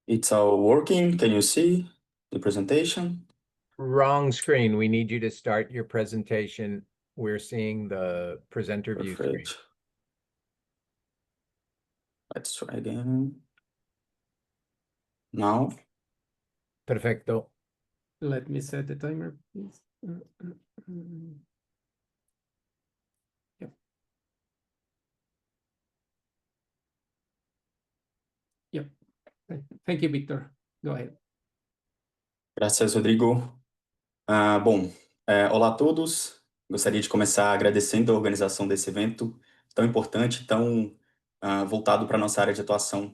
It's all working. Can you see the presentation? Wrong screen. We need you to start your presentation. We're seeing the presenter view screen. Perfect. Let's try again. Now, Perfecto. Let me set the timer, please. Mm. Yep. Yep. Thank you, Victor. Go ahead. graças, Rodrigo. Olá a todos. Gostaria de começar agradecendo a organização desse evento tão importante, tão voltado para a nossa área de atuação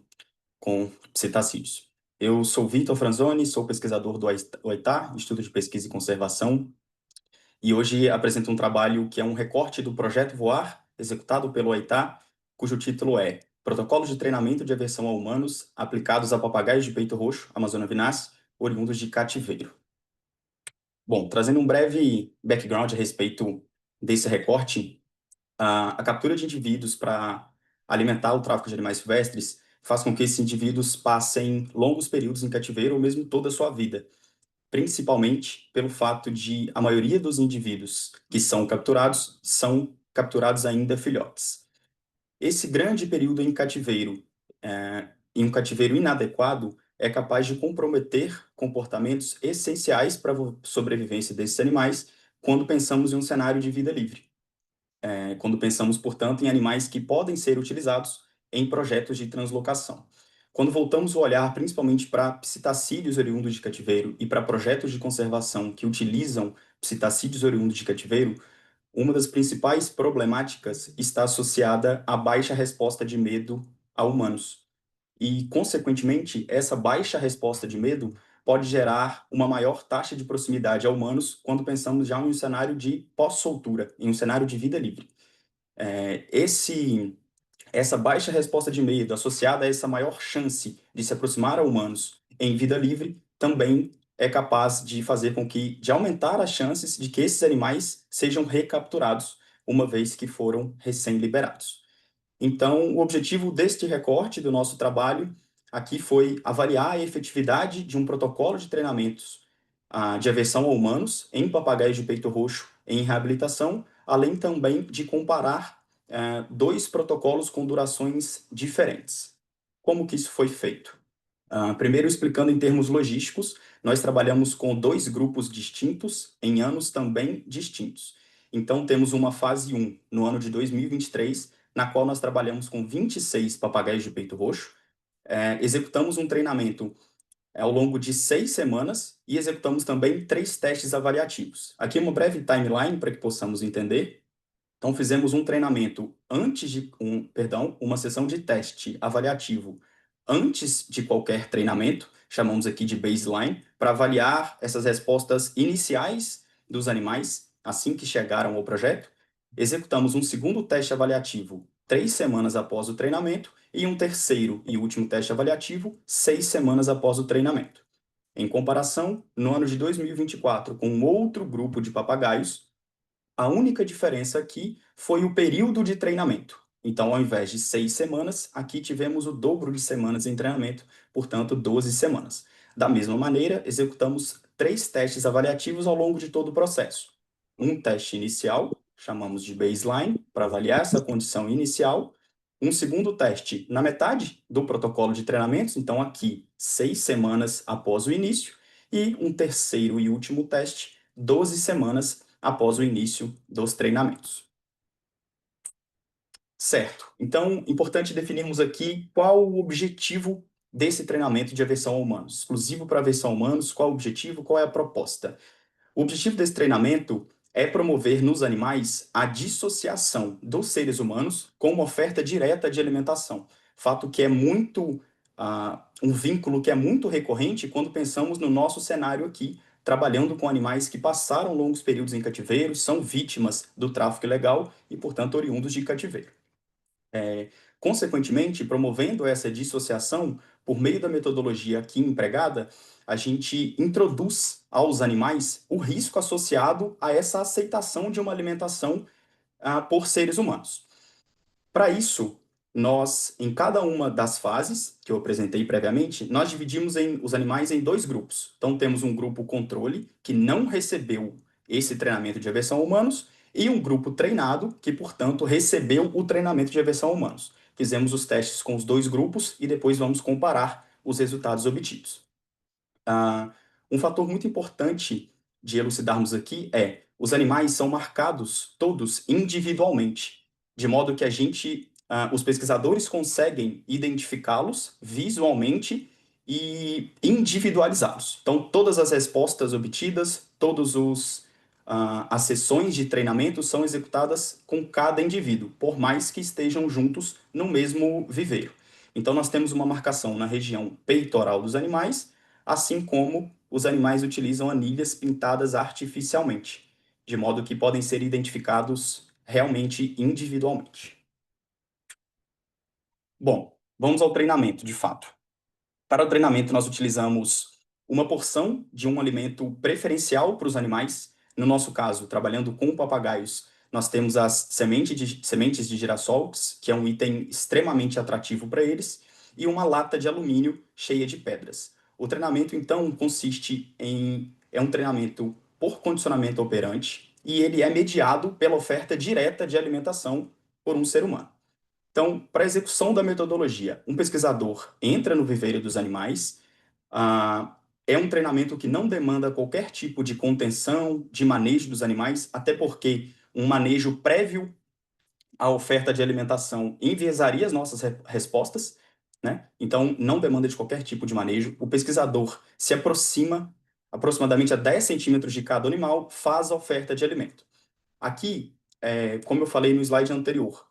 com psitacídeos. Eu sou Vitor Franzoni, sou pesquisador do OITA, Instituto de Pesquisa e Conservação, e hoje apresento um trabalho que é um recorte do projeto Voar, executado pelo OITA, cujo título é Protocolos de Treinamento de Aversão a Humanos aplicados a papagaios de peito roxo, Amazona vinace, oriundos de cativeiro. Bom, trazendo um breve background a respeito desse recorte, a captura de indivíduos para alimentar o tráfico de animais silvestres faz com que esses indivíduos passem longos períodos em cativeiro ou mesmo toda a sua vida, principalmente pelo fato de a maioria dos indivíduos que são capturados ainda filhotes. Esse grande período em um cativeiro inadequado, é capaz de comprometer comportamentos essenciais para a sobrevivência desses animais quando pensamos em um cenário de vida livre. Quando pensamos, portanto, em animais que podem ser utilizados em projetos de translocação. Quando voltamos o olhar principalmente para psitacídeos oriundos de cativeiro e para projetos de conservação que utilizam psitacídeos oriundos de cativeiro, uma das principais problemáticas está associada à baixa resposta de medo a humanos. E, consequentemente, essa baixa resposta de medo pode gerar uma maior taxa de proximidade a humanos quando pensamos já em um cenário de pós-soltura, em um cenário de vida livre. Essa baixa resposta de medo, associada a essa maior chance de se aproximar a humanos em vida livre, também é capaz de fazer com que, de aumentar as chances de que esses animais sejam recapturados, uma vez que foram recém-liberados. Então, o objetivo deste recorte do nosso trabalho aqui foi avaliar a efetividade de um protocolo de treinamentos de aversão a humanos em papagaios de peito roxo em reabilitação, além também de comparar dois protocolos com durações diferentes. Como que isso foi feito? Primeiro, explicando em termos logísticos, nós trabalhamos com dois grupos distintos em anos também distintos. Então, temos uma fase 1 no ano de 2023, na qual nós trabalhamos com 26 papagaios de peito roxo, executamos um treinamento ao longo de 6 semanas e executamos também 3 testes avaliativos. Aqui uma breve timeline para que possamos entender. Então, fizemos um treinamento uma sessão de teste avaliativo antes de qualquer treinamento, chamamos aqui de baseline, para avaliar essas respostas iniciais dos animais assim que chegaram ao projeto. Executamos um segundo teste avaliativo 3 semanas após o treinamento e um terceiro e último teste avaliativo 6 semanas após o treinamento. Em comparação, no ano de 2024, com um outro grupo de papagaios, a única diferença aqui foi o período de treinamento. Então, ao invés de 6 semanas, aqui tivemos o dobro de semanas em treinamento, portanto, 12 semanas. Da mesma maneira, executamos 3 testes avaliativos ao longo de todo o processo. Um teste inicial, chamamos de baseline, para avaliar essa condição inicial. Um segundo teste na metade do protocolo de treinamentos, então aqui 6 semanas após o início. E um terceiro e último teste, 12 semanas após o início dos treinamentos. Certo. Então, importante definirmos aqui qual o objetivo desse treinamento de aversão a humanos. Exclusivo para aversão a humanos, qual o objetivo, qual é a proposta? O objetivo desse treinamento é promover nos animais a dissociação dos seres humanos com uma oferta direta de alimentação. Fato que é um vínculo que é muito recorrente quando pensamos no nosso cenário aqui, trabalhando com animais que passaram longos períodos em cativeiro, são vítimas do tráfico ilegal e, portanto, oriundos de cativeiro. Consequentemente, promovendo essa dissociação, por meio da metodologia aqui empregada, a gente introduz aos animais o risco associado a essa aceitação de uma alimentação por seres humanos. Para isso, em cada uma das fases que eu apresentei previamente, nós dividimos os animais em 2 grupos. Então, temos um grupo controle, que não recebeu esse treinamento de aversão a humanos, e um grupo treinado, que, portanto, recebeu o treinamento de aversão a humanos. Fizemos os testes com os 2 grupos e depois vamos comparar os resultados obtidos. Um fator muito importante de elucidarmos aqui é: os animais são marcados todos individualmente, de modo que os pesquisadores conseguem identificá-los visualmente e individualizá-los. Então, todas as respostas obtidas, as sessões de treinamento são executadas com cada indivíduo, por mais que estejam juntos no mesmo viveiro. Então, nós temos uma marcação na região peitoral dos animais, assim como os animais utilizam anilhas pintadas artificialmente, de modo que podem ser identificados realmente individualmente. Bom, vamos ao treinamento, de fato. Para o treinamento, nós utilizamos uma porção de um alimento preferencial para os animais. No nosso caso, trabalhando com papagaios, nós temos as sementes de girassol, que é um item extremamente atrativo para eles, e uma lata de alumínio cheia de pedras. O treinamento, então, é um treinamento por condicionamento operante, e ele é mediado pela oferta direta de alimentação por um ser humano. Então, para a execução da metodologia, um pesquisador entra no viveiro dos animais. É um treinamento que não demanda qualquer tipo de contenção, de manejo dos animais, até porque um manejo prévio à oferta de alimentação enviesaria as nossas respostas, né? Então, não demanda de qualquer tipo de manejo. O pesquisador se aproxima aproximadamente a 10 centímetros de cada animal, faz a oferta de alimento. Aqui, como eu falei no slide anterior,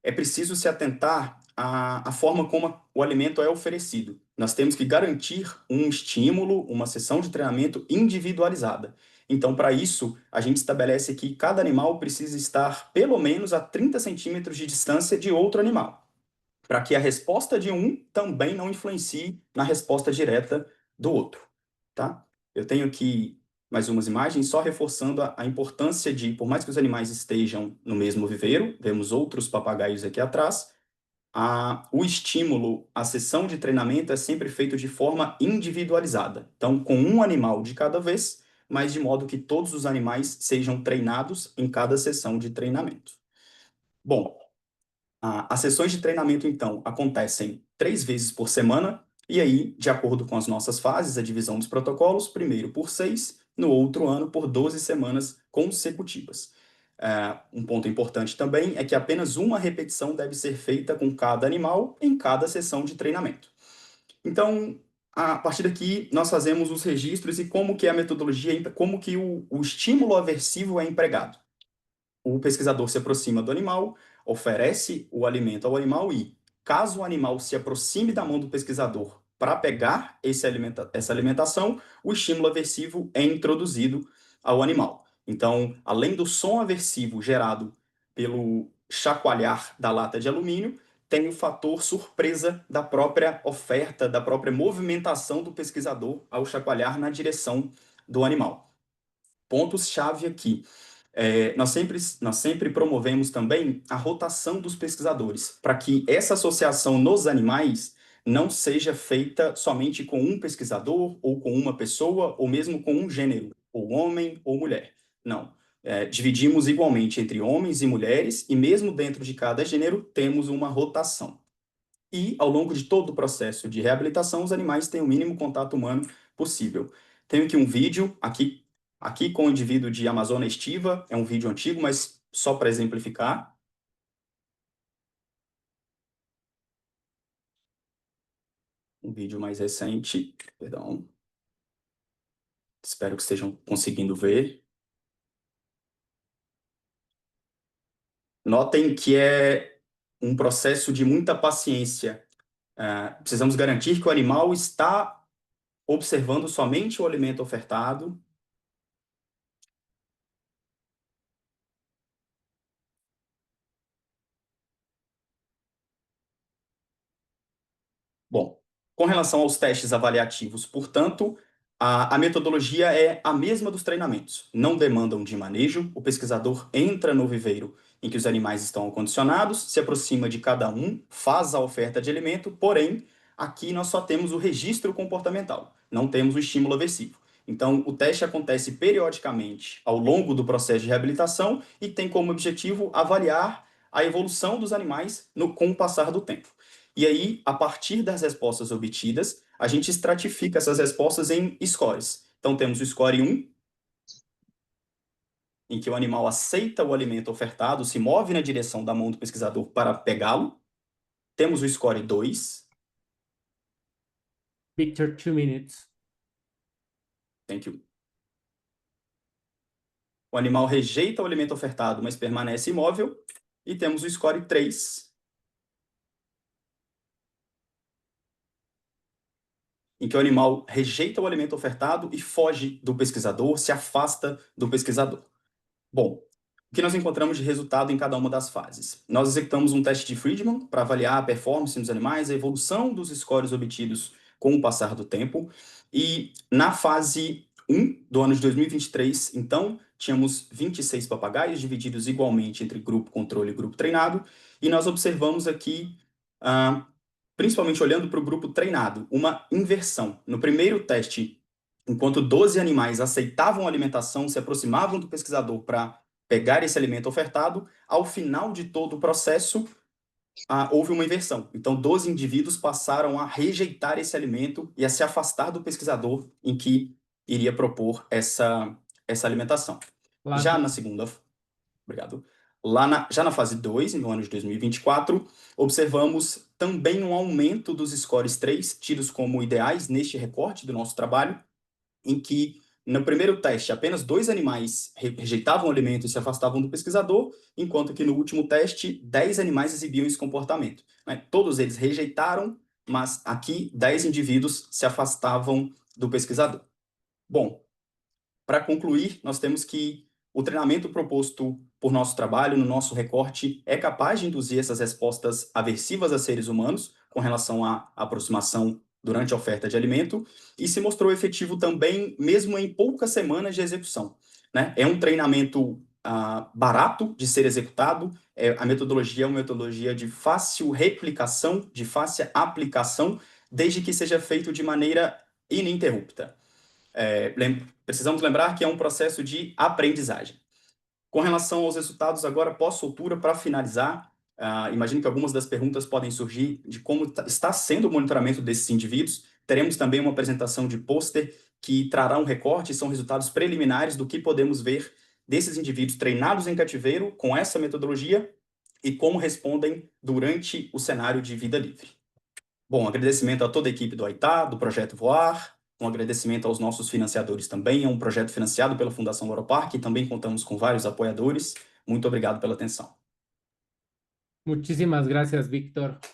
é preciso se atentar à forma como o alimento é oferecido. Nós temos que garantir um estímulo, uma sessão de treinamento individualizada. Então, para isso, a gente estabelece que cada animal precisa estar pelo menos a 30 centímetros de distância de outro animal, para que a resposta de um também não influencie na resposta direta do outro. Tá? Eu tenho aqui mais umas imagens, só reforçando a importância de, por mais que os animais estejam no mesmo viveiro, vemos outros papagaios aqui atrás, o estímulo, a sessão de treinamento é sempre feito de forma individualizada. Então, com um animal de cada vez, mas de modo que todos os animais sejam treinados em cada sessão de treinamento. Bom, as sessões de treinamento, então, acontecem 3 vezes por semana, e aí, de acordo com as nossas fases, a divisão dos protocolos, primeiro por 6, no outro ano por 12 semanas consecutivas. Um ponto importante também é que apenas uma repetição deve ser feita com cada animal em cada sessão de treinamento. Então, a partir daqui, nós fazemos os registros e como que a metodologia, como que o estímulo aversivo é empregado. O pesquisador se aproxima do animal, oferece o alimento ao animal e, caso o animal se aproxime da mão do pesquisador para pegar essa alimentação, o estímulo aversivo é introduzido ao animal. Então, além do som aversivo gerado pelo chacoalhar da lata de alumínio, tem o fator surpresa da própria oferta, da própria movimentação do pesquisador ao chacoalhar na direção do animal. Pontos-chave aqui. Nós sempre promovemos também a rotação dos pesquisadores, para que essa associação nos animais não seja feita somente com um pesquisador, ou com uma pessoa, ou mesmo com um gênero, ou homem ou mulher. Não. Dividimos igualmente entre homens e mulheres, e mesmo dentro de cada gênero, temos uma rotação. E, ao longo de todo o processo de reabilitação, os animais têm o mínimo contato humano possível. Tenho aqui um vídeo, aqui com o indivíduo de Amazônia estiva, é um vídeo antigo, mas só para exemplificar. Um vídeo mais recente, perdão. Espero que estejam conseguindo ver. Notem que é um processo de muita paciência. Precisamos garantir que o animal está observando somente o alimento ofertado. Bom, com relação aos testes avaliativos, portanto, a metodologia é a mesma dos treinamentos. Não demandam de manejo, o pesquisador entra no viveiro em que os animais estão acondicionados, se aproxima de cada um, faz a oferta de alimento, porém, aqui nós só temos o registro comportamental, não temos o estímulo aversivo. Então, o teste acontece periodicamente ao longo do processo de reabilitação e tem como objetivo avaliar a evolução dos animais com o passar do tempo. E aí, a partir das respostas obtidas, a gente estratifica essas respostas em scores. Então, temos o score 1, em que o animal aceita o alimento ofertado, se move na direção da mão do pesquisador para pegá-lo. Temos o score 2. Victor, 2 minutes. Thank you. O animal rejeita o alimento ofertado, mas permanece imóvel. E temos o score 3, em que o animal rejeita o alimento ofertado e foge do pesquisador, se afasta do pesquisador. Bom, o que nós encontramos de resultado em cada uma das fases? Nós executamos um teste de Friedman para avaliar a performance dos animais, a evolução dos scores obtidos com o passar do tempo. E na fase 1 do ano de 2023, então, tínhamos 26 papagaios divididos igualmente entre grupo controle e grupo treinado. E nós observamos aqui, principalmente olhando para o grupo treinado, uma inversão. No primeiro teste, enquanto 12 animais aceitavam a alimentação, se aproximavam do pesquisador para pegar esse alimento ofertado, ao final de todo o processo, houve uma inversão. Então, 12 indivíduos passaram a rejeitar esse alimento e a se afastar do pesquisador em que iria propor essa alimentação. Já na segunda... Obrigado. Já na fase 2, no ano de 2024, observamos também um aumento dos scores 3, tidos como ideais neste recorte do nosso trabalho, em que, no primeiro teste, apenas 2 animais rejeitavam o alimento e se afastavam do pesquisador, enquanto que no último teste, 10 animais exibiam esse comportamento. Todos eles rejeitaram, mas aqui 10 indivíduos se afastavam do pesquisador. Bom, para concluir, nós temos que o treinamento proposto por nosso trabalho, no nosso recorte, é capaz de induzir essas respostas aversivas a seres humanos com relação à aproximação durante a oferta de alimento, e se mostrou efetivo também, mesmo em poucas semanas de execução. É um treinamento barato de ser executado, a metodologia é uma metodologia de fácil replicação, de fácil aplicação, desde que seja feito de maneira ininterrupta. Precisamos lembrar que é um processo de aprendizagem. Com relação aos resultados agora pós-soltura, para finalizar, imagino que algumas das perguntas podem surgir de como está sendo o monitoramento desses indivíduos. Teremos também uma apresentação de pôster que trará um recorte, são resultados preliminares do que podemos ver desses indivíduos treinados em cativeiro com essa metodologia e como respondem durante o cenário de vida livre. Bom, agradecimento a toda a equipe do AITA, do Projeto Voar, um agradecimento aos nossos financiadores também, é um projeto financiado pela Fundação Loro Parque e também contamos com vários apoiadores. Muito obrigado pela atenção. Muchísimas gracias, Víctor.